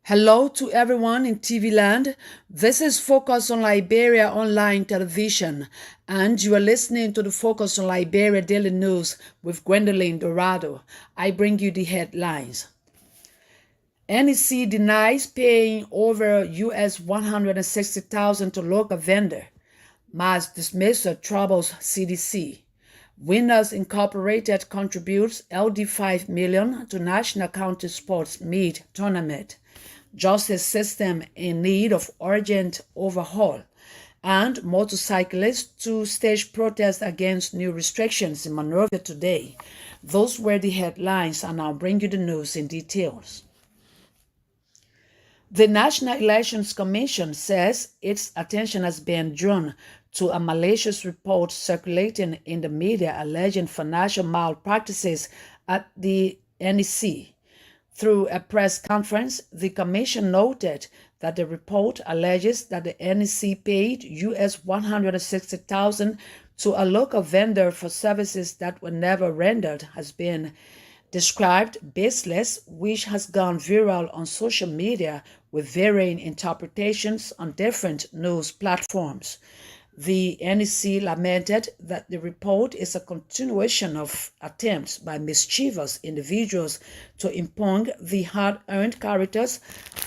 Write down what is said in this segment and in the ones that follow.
Hello to everyone in TV land. This is Focus on Liberia online television, and you are listening to the Focus on Liberia Daily News with Gwendolyn Dorado. I bring you the headlines. NEC denies paying over US $160,000 to local vendor. Mass dismissal troubles CDC. Winners Incorporated contributes LD5 million to National County Sports Meet Tournament. Justice system in need of urgent overhaul, and motorcyclists to stage protest against new restrictions in Monrovia today. Those were the headlines, and I'll bring you the news in details. The National Elections Commission says its attention has been drawn to a malicious report circulating in the media alleging financial malpractices at the NEC. Through a press conference, the Commission noted that the report alleges that the NEC paid US $160,000 to a local vendor for services that were never rendered has been described baseless, which has gone viral on social media with varying interpretations on different news platforms. The NEC lamented that the report is a continuation of attempts by mischievous individuals to impugn the hard-earned characters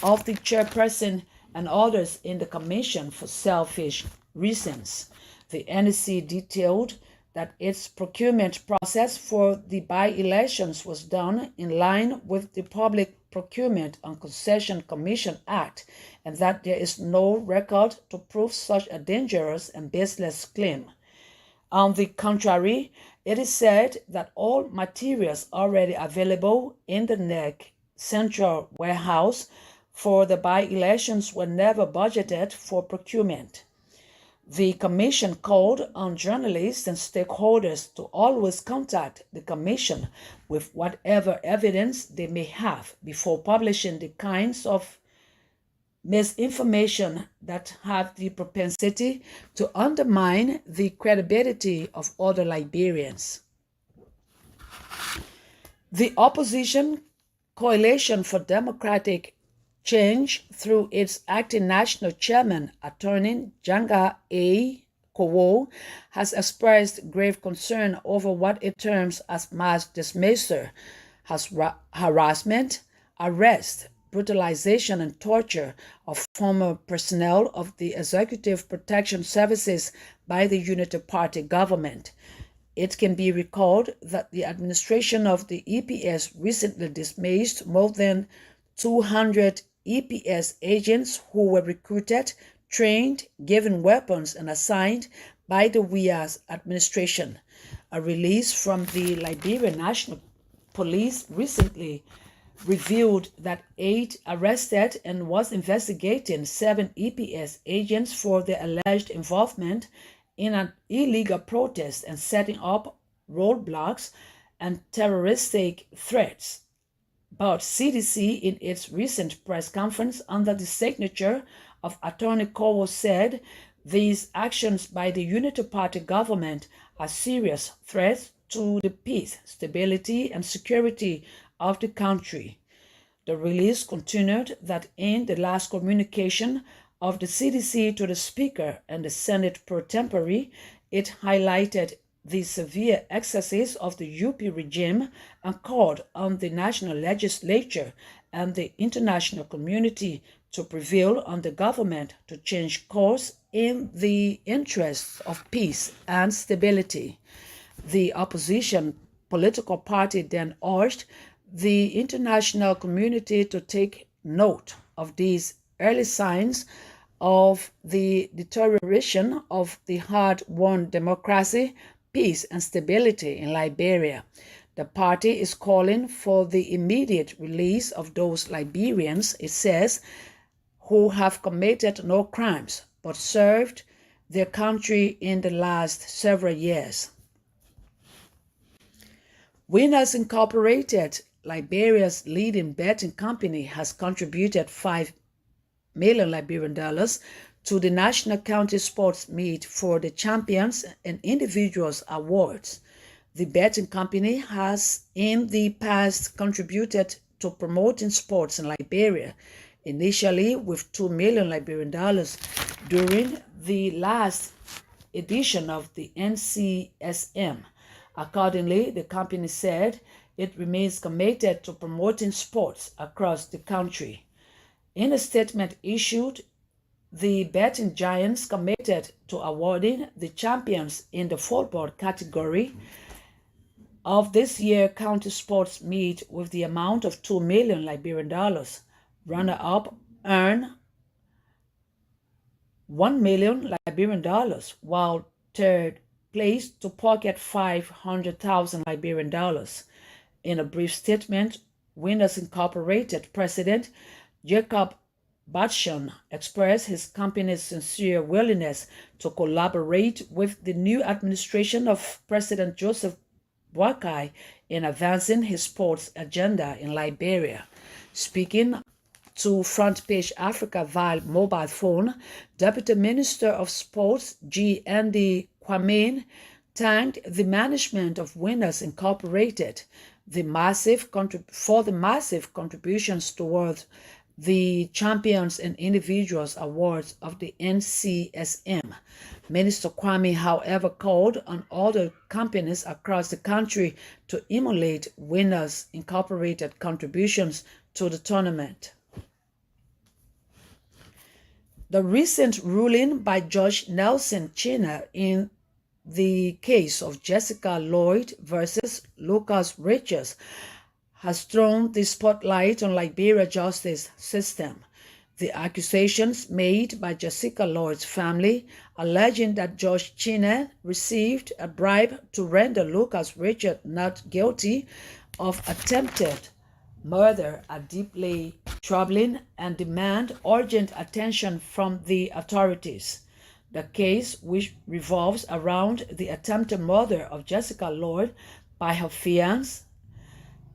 of the chairperson and others in the commission for selfish reasons. The NEC detailed that its procurement process for the by-elections was done in line with the Public Procurement and Concession Commission Act, and that there is no record to prove such a dangerous and baseless claim. On the contrary, it is said that all materials already available in the NEC central warehouse for the by-elections were never budgeted for procurement. The Commission called on journalists and stakeholders to always contact the Commission with whatever evidence they may have before publishing the kinds of misinformation that have the propensity to undermine the credibility of other Liberians. The opposition Coalition for Democratic Change, through its acting national chairman, Attorney Janga A. Kowo, has expressed grave concern over what it terms as mass dismissal, harassment, arrest, brutalization, and torture of former personnel of the Executive Protection Services by the Unity Party government. It can be recalled that the administration of the EPS recently dismissed more than 200 EPS agents who were recruited, trained, given weapons, and assigned by the WIA's administration. A release from the Liberia National Police recently revealed that 8 arrested and was investigating 7 EPS agents for their alleged involvement in an illegal protest and setting up roadblocks and terroristic threats. But CDC, in its recent press conference under the signature of Attorney Kowo, said these actions by the Unity Party government are serious threats to the peace, stability, and security of the country. The release continued that in the last communication of the CDC to the Speaker and the Senate pro tempore, it highlighted the severe excesses of the UP regime and called on the national legislature and the international community to prevail on the government to change course in the interests of peace and stability. The opposition political party then urged the international community to take note of these early signs of the deterioration of the hard-won democracy, peace, and stability in Liberia. The party is calling for the immediate release of those Liberians, it says, who have committed no crimes but served their country in the last several years. Winners Incorporated, Liberia's leading betting company, has contributed $5 million Liberian dollars to the National County Sports Meet for the Champions and Individuals Awards. The betting company has in the past contributed to promoting sports in Liberia. initially with 2 million Liberian dollars during the last edition of the NCSM. Accordingly, the company said it remains committed to promoting sports across the country. In a statement issued, the betting giants committed to awarding the champions in the football category of this year's county sports meet with the amount of 2 million Liberian dollars. Runner-up earned 1 million Liberian dollars, while third place to pocket 500,000 Liberian dollars. In a brief statement, Winners Incorporated President Jacob Batshon expressed his company's sincere willingness to collaborate with the new administration of President Joseph Boakai in advancing his sports agenda in Liberia. Speaking to Front Page Africa via mobile phone, Deputy Minister of Sports G. Andy Kwame thanked the management of Winners Incorporated for the massive contributions towards the Champions and Individuals Awards of the NCSM. Minister Kwame, however, called on other companies across the country to emulate Winners Incorporated contributions to the tournament. The recent ruling by Judge Nelson China in the case of Jessica Lloyd versus Lucas Richards has thrown the spotlight on Liberia justice system. The accusations made by Jessica Lloyd's family, alleging that Judge China received a bribe to render Lucas Richards not guilty of attempted murder, are deeply troubling and demand urgent attention from the authorities. The case, which revolves around the attempted murder of Jessica Lloyd by her fiancé,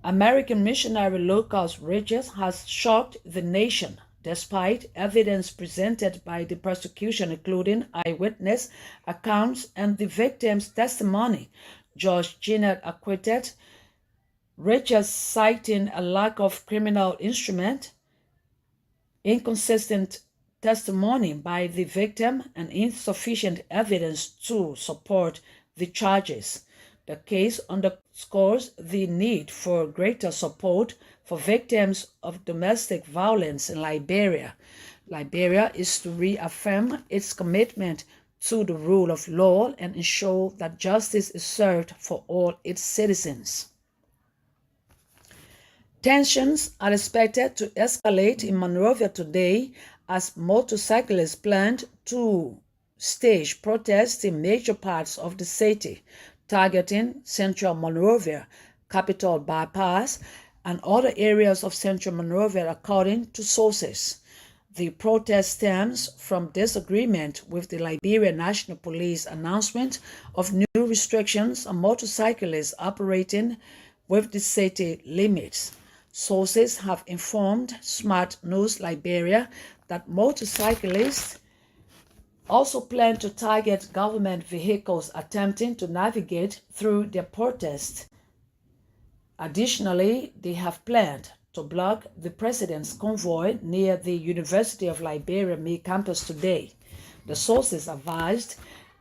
American missionary Lucas Richards, has shocked the nation, despite evidence presented by the prosecution, including eyewitness accounts and the victim's testimony. Judge Jeanette acquitted Richards, citing a lack of criminal instrument, inconsistent testimony by the victim, and insufficient evidence to support the charges. The case underscores the need for greater support for victims of domestic violence in Liberia. Liberia is to reaffirm its commitment to the rule of law and ensure that justice is served for all its citizens. Tensions are expected to escalate in Monrovia today as motorcyclists planned to stage protests in major parts of the city, targeting central Monrovia, Capitol Bypass, and other areas of central Monrovia, according to sources. The protest stems from disagreement with the Liberia National Police announcement of new restrictions on motorcyclists operating with the city limits. Sources have informed Smart News Liberia that motorcyclists also plan to target government vehicles attempting to navigate through their protest. Additionally, they have planned to block the president's convoy near the University of Liberia main campus today. The sources advised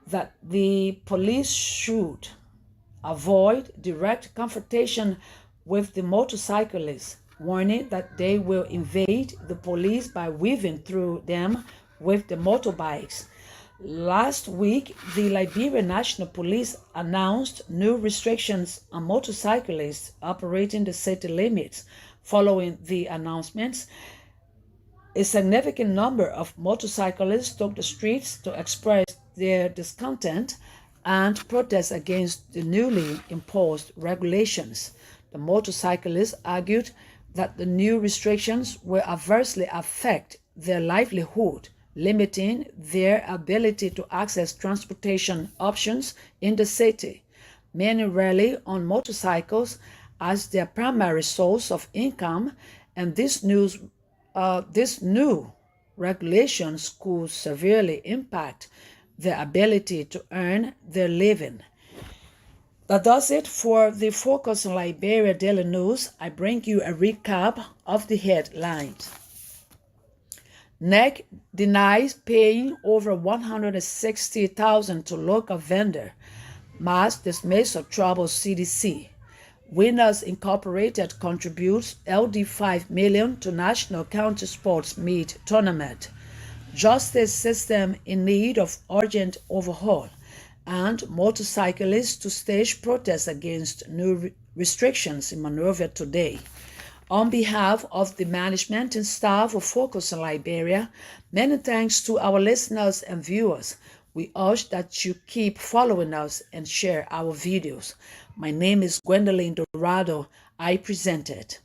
that the police should avoid direct confrontation with the motorcyclists, warning that they will invade the police by weaving through them with the motorbikes. Last week, the Liberia National Police announced new restrictions on motorcyclists operating the city limits. Following the announcements, a significant number of motorcyclists took the streets to express their discontent and protest against the newly imposed regulations. The motorcyclists argued that the new restrictions will adversely affect their livelihood, limiting their ability to access transportation options in the city. Many rely on motorcycles as their primary source of income, and this new regulations could severely impact their ability to earn their living. That does it for the Focus on Liberia Daily News. I bring you a recap of the headlines. NEC denies paying over $160,000 to local vendor. Mass dismissal troubles CDC. Winners Incorporated contributes LD5 million to National County Sports Meet Tournament. Justice system in need of urgent overhaul. And motorcyclists to stage protests against new restrictions in Monrovia today. On behalf of the management and staff of Focus on Liberia, many thanks to our listeners and viewers. We urge that you keep following us and share our videos. My name is Gwendolyn Dorado. I present it.